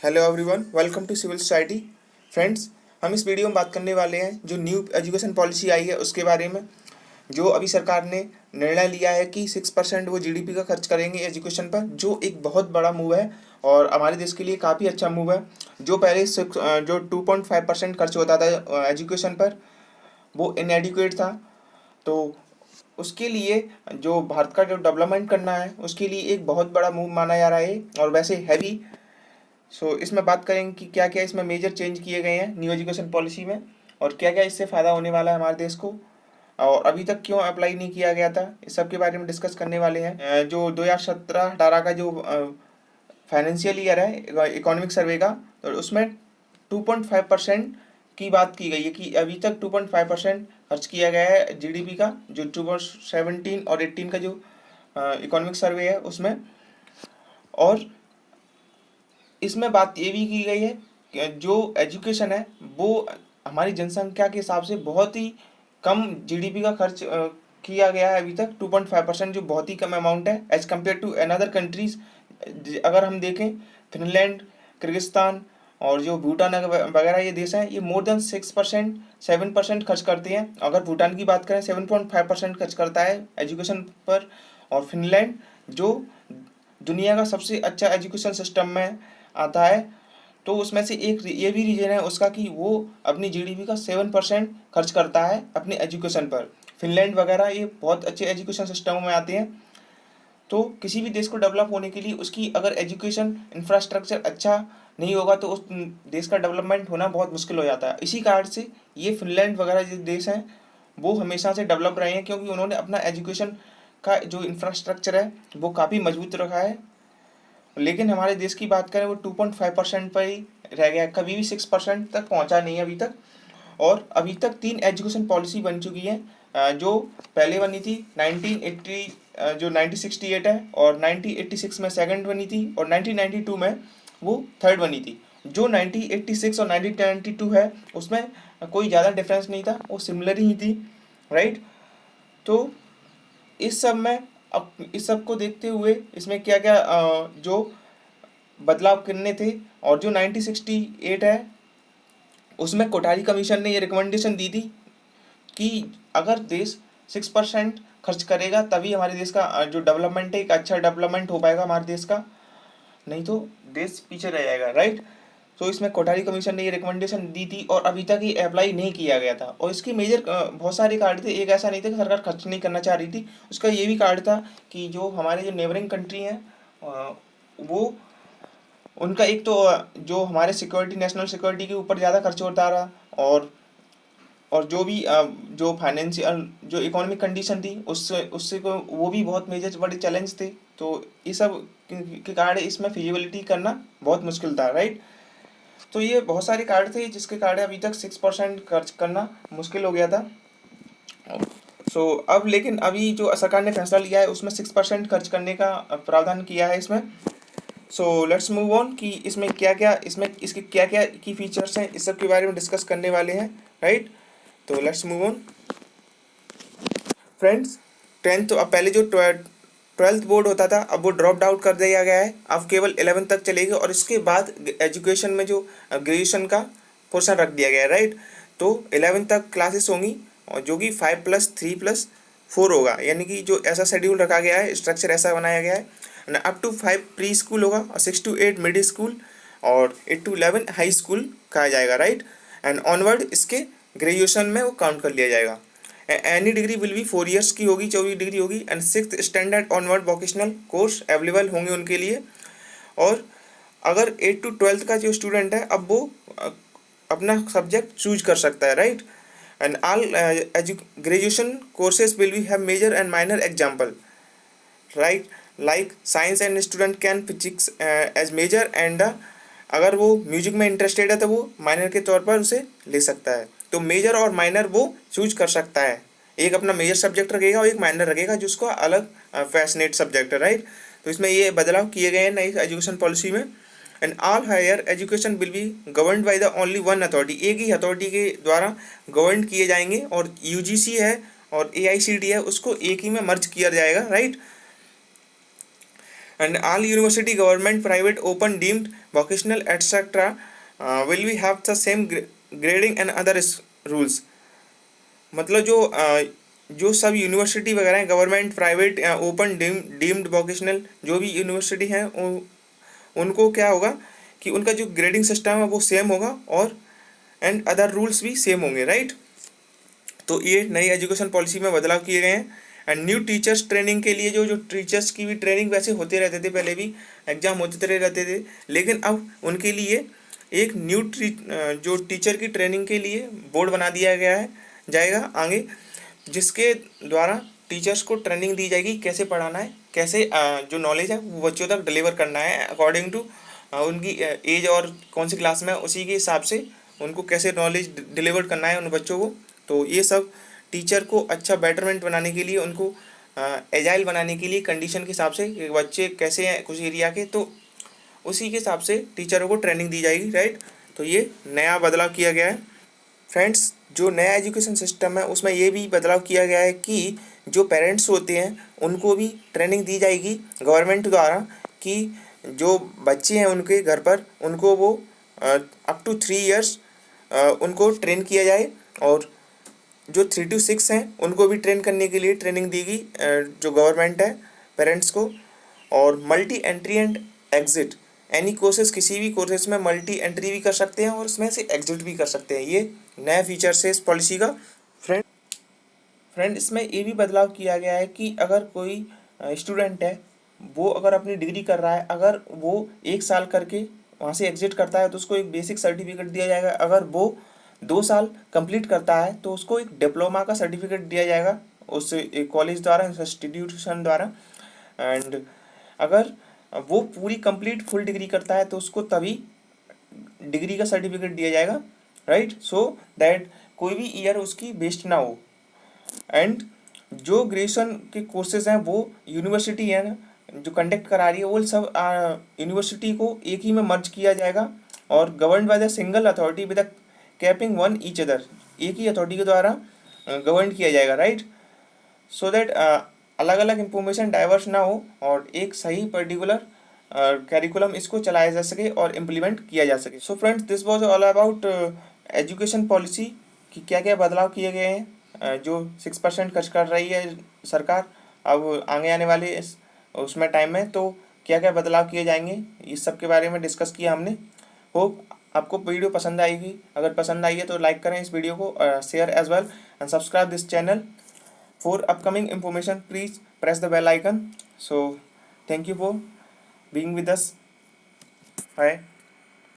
Hello everyone, welcome to civil society. Friends, हम इस video में बात करने वाले हैं जो न्यू एजुकेशन पॉलिसी आई है उसके बारे में। जो अभी सरकार ने निर्णय लिया है कि 6% वो जीडीपी का खर्च करेंगे एजुकेशन पर, जो एक बहुत बड़ा मूव है और हमारे देश के लिए काफ़ी अच्छा मूव है। जो पहले जो 2.5% खर्च होता था एजुकेशन पर, वो इनएडिक्वेट था। तो उसके लिए जो भारत का जो डेवलपमेंट करना है उसके लिए एक बहुत बड़ा मूव माना जा रहा है और वैसे हैवी। इसमें बात करेंगे कि क्या क्या इसमें मेजर चेंज किए गए हैं न्यू एजुकेशन पॉलिसी में और क्या क्या इससे फ़ायदा होने वाला है हमारे देश को और अभी तक क्यों अप्लाई नहीं किया गया था। इस सब के बारे में डिस्कस करने वाले हैं। जो 2017-18 का जो फाइनेंशियल ईयर है इकोनॉमिक सर्वे का, तो उसमें 2.5% की बात की गई है कि अभी तक 2.5% खर्च किया गया है जीडीपी का, जो 2017 और 18 का जो इकोनॉमिक सर्वे है उसमें। और इसमें बात ये भी की गई है कि जो एजुकेशन है वो हमारी जनसंख्या के हिसाब से बहुत ही कम जीडीपी का खर्च किया गया है अभी तक 2.5%, जो बहुत ही कम अमाउंट है as compare to another countries. अगर हम देखें फिनलैंड, किर्गिस्तान और जो भूटान वगैरह ये देश हैं, ये मोर देन 6%, 7% खर्च करते हैं। अगर भूटान की बात करें 7.5% खर्च करता है एजुकेशन पर। और फिनलैंड जो दुनिया का सबसे अच्छा एजुकेशन सिस्टम में आता है, तो उसमें से एक ये भी रीजन है उसका कि वो अपनी जीडीपी का 7% खर्च करता है अपने एजुकेशन पर। फिनलैंड वगैरह ये बहुत अच्छे एजुकेशन सिस्टमों में आते हैं। तो किसी भी देश को डेवलप होने के लिए उसकी अगर एजुकेशन इंफ्रास्ट्रक्चर अच्छा नहीं होगा तो उस देश का डेवलपमेंट होना बहुत मुश्किल हो जाता है। इसी कारण से ये फिनलैंड वगैरह जो देश हैं वो हमेशा से डेवलप रहे हैं, क्योंकि उन्होंने अपना एजुकेशन का जो इंफ्रास्ट्रक्चर है वो काफ़ी मजबूत रखा है। लेकिन हमारे देश की बात करें वो 2.5% पर ही रह गया है, कभी भी 6% तक पहुंचा नहीं है अभी तक। और अभी तक 3 एजुकेशन पॉलिसी बन चुकी है। जो पहले बनी थी 1980, जो 1968 है, और 1986 में सेकंड बनी थी, और 1992 में वो थर्ड बनी थी। जो 1986 और 1992 है उसमें कोई ज़्यादा डिफरेंस नहीं था, वो सिमिलर ही थी, राइट। तो इस सब में अब इस सब को देखते हुए इसमें क्या क्या जो बदलाव करने थे, और जो 1968 है उसमें कोठारी कमीशन ने ये रिकमेंडेशन दी थी कि अगर देश 6% खर्च करेगा तभी हमारे देश का जो डेवलपमेंट है एक अच्छा डेवलपमेंट हो पाएगा हमारे देश का, नहीं तो देश पीछे रह जाएगा, राइट। तो इसमें कोठारी कमीशन ने ये रिकमेंडेशन दी थी और अभी तक ये अप्लाई नहीं किया गया था। और इसके मेजर बहुत सारे कारण थे, एक ऐसा नहीं था कि सरकार खर्च नहीं करना चाह रही थी। उसका ये भी कारण था कि जो हमारे जो नेबरिंग कंट्री हैं वो उनका एक तो जो हमारे सिक्योरिटी, नेशनल सिक्योरिटी के ऊपर ज़्यादा खर्च होता रहा। और जो भी जो फाइनेंशियल जो इकोनॉमिक कंडीशन थी उससे उससे को वो भी बहुत मेजर बड़े चैलेंज थे। तो ये सब के कारण इसमें फिजिबिलिटी करना बहुत मुश्किल था, राइट। तो ये बहुत सारे कारण थे जिसके कारण अभी तक 6% खर्च करना मुश्किल हो गया था। अब लेकिन अभी जो सरकार ने फैसला लिया है उसमें 6% खर्च करने का प्रावधान किया है इसमें। लेट्स मूव ऑन कि इसमें क्या क्या इसके क्या क्या की फीचर्स हैं, इस सब के बारे में डिस्कस करने वाले हैं, राइट। तो let's move on friends. Tenth, अब पहले जो 12th बोर्ड होता था अब वो ड्रॉप आउट कर दिया गया है, अब केवल 11th तक चलेगा और इसके बाद एजुकेशन में जो ग्रेजुएशन का पोर्शन रख दिया गया है, राइट। तो 11th तक क्लासेस होंगी और जो कि 5+3+4 होगा, यानी कि जो ऐसा शेड्यूल रखा गया है, स्ट्रक्चर ऐसा बनाया गया है। अप टू 5 प्री स्कूल होगा और 6 to 8 मिडिल स्कूल और 8 to 11 हाई स्कूल कहा जाएगा, राइट। एंड ऑनवर्ड इसके ग्रेजुएशन में वो काउंट कर लिया जाएगा। Any degree will be 4 years की होगी, 24 डिग्री होगी। And 6th standard onward vocational course available होंगे उनके लिए। और अगर 8 to 12th का जो स्टूडेंट है अब वो अपना सब्जेक्ट चूज कर सकता है, right. And all graduation courses will be have major and minor example, right, like science and student can physics as major and अगर वो म्यूजिक में इंटरेस्टेड है तो वो माइनर के तौर पर उसे ले सकता है। तो मेजर और माइनर वो चूज कर सकता है, एक अपना मेजर सब्जेक्ट रखेगा और एक माइनर रखेगा जिसको अलग फैसिनेट सब्जेक्ट है, राइट। तो इसमें ये बदलाव किए गए हैं नई एजुकेशन पॉलिसी में। And all higher education will be governed by the only one authority, एक ही अथॉरिटी के द्वारा गवर्न किए जाएंगे। और यूजीसी है और एआईसीटी है उसको एक ही में मर्ज किया जाएगा, right. and all university, government, private, open, deemed, vocational, etc. Will we have the same grading and other rules. मतलब जो सब यूनिवर्सिटी वगैरह हैं, government, private, open, deemed, vocational, जो भी यूनिवर्सिटी हैं उनको क्या होगा कि उनका जो ग्रेडिंग सिस्टम है वो सेम होगा और एंड अदर रूल्स भी सेम होंगे, राइट। तो ये नई एजुकेशन पॉलिसी में बदलाव किए गए हैं। एंड न्यू टीचर्स ट्रेनिंग के लिए जो टीचर्स की भी ट्रेनिंग वैसे होते रहते थे, पहले भी एग्जाम होते रहते थे, लेकिन अब उनके लिए एक न्यू जो टीचर की ट्रेनिंग के लिए बोर्ड बना दिया गया है जाएगा आगे, जिसके द्वारा टीचर्स को ट्रेनिंग दी जाएगी कैसे पढ़ाना है, कैसे जो नॉलेज है वो बच्चों तक डिलीवर करना है अकॉर्डिंग टू उनकी एज और कौन सी क्लास में है, उसी के हिसाब से उनको कैसे नॉलेज डिलीवर करना है उन बच्चों को। तो ये सब टीचर को अच्छा बेटरमेंट बनाने के लिए, उनको एजाइल बनाने के लिए, कंडीशन के हिसाब से बच्चे कैसे हैं कुछ एरिया के, तो उसी के हिसाब से टीचरों को ट्रेनिंग दी जाएगी, राइट। तो ये नया बदलाव किया गया है। फ्रेंड्स, जो नया एजुकेशन सिस्टम है उसमें ये भी बदलाव किया गया है कि जो पेरेंट्स होते हैं उनको भी ट्रेनिंग दी जाएगी गवर्नमेंट द्वारा कि जो बच्चे हैं उनके घर पर उनको वो अप टू 3 इयर्स उनको ट्रेन किया जाए, और जो 3 to 6 हैं उनको भी ट्रेन करने के लिए ट्रेनिंग देगी जो गवर्नमेंट है पेरेंट्स को। और multi entry and exit, any courses, किसी भी कोर्सेज में मल्टी एंट्री भी कर सकते हैं और उसमें से एग्जिट भी कर सकते हैं। ये नया फीचर्स है इस पॉलिसी का। फ्रेंड इसमें ये भी बदलाव किया गया है कि अगर कोई स्टूडेंट है वो अगर अपनी डिग्री कर रहा है, अगर वो 1 साल करके वहाँ से एग्जिट करता है तो उसको एक बेसिक सर्टिफिकेट दिया जाएगा। अगर वो 2 साल कंप्लीट करता है तो उसको एक डिप्लोमा का सर्टिफिकेट दिया जाएगा उस एक कॉलेज द्वारा, इंस्टीट्यूशन द्वारा। एंड अगर वो पूरी कंप्लीट फुल डिग्री करता है तो उसको तभी डिग्री का सर्टिफिकेट दिया जाएगा, राइट, सो दैट कोई भी ईयर उसकी वेस्ट ना हो। एंड जो ग्रेजुएशन के कोर्सेज हैं वो यूनिवर्सिटी है ना जो कंडक्ट करा रही है वो सब यूनिवर्सिटी को एक ही में मर्ज किया जाएगा और governed by the single authority with the capping one each other, एक ही अथॉरिटी के द्वारा गवर्न किया जाएगा, राइट, सो दैट अलग अलग इंफॉर्मेशन डाइवर्स ना हो और एक सही पर्टिकुलर कैरिकुलम इसको चलाया जा सके और इम्प्लीमेंट किया जा सके। So friends, this was all about education policy कि क्या क्या बदलाव किए गए हैं। जो 6% खर्च कर रही है सरकार अब आगे आने वाले उसमें टाइम में, तो क्या क्या बदलाव किए जाएंगे इस सब के बारे में डिस्कस किया हमने। होप आपको वीडियो पसंद आएगी, अगर पसंद आई है तो लाइक करें इस वीडियो को, share as well and subscribe this channel for upcoming information. Please press the bell icon. So thank you for being with us. Bye.